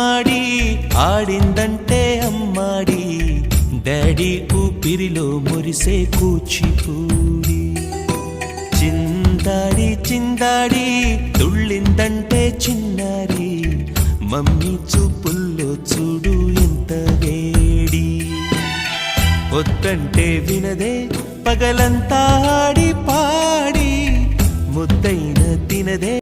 గుమ్మాడి ఆడిందంటే అమ్మాడి డాడీ ఊపిరిలో మురిసే కూచిపూడి చిందాడి చిందాడి తుళ్ళిందంటే చిన్నారి మమ్మీ చూపుల్లో చూడు ఎంత వేడి వద్దంటే వినదే పగలంతా ఆడి పాడి ముద్దైన తినదే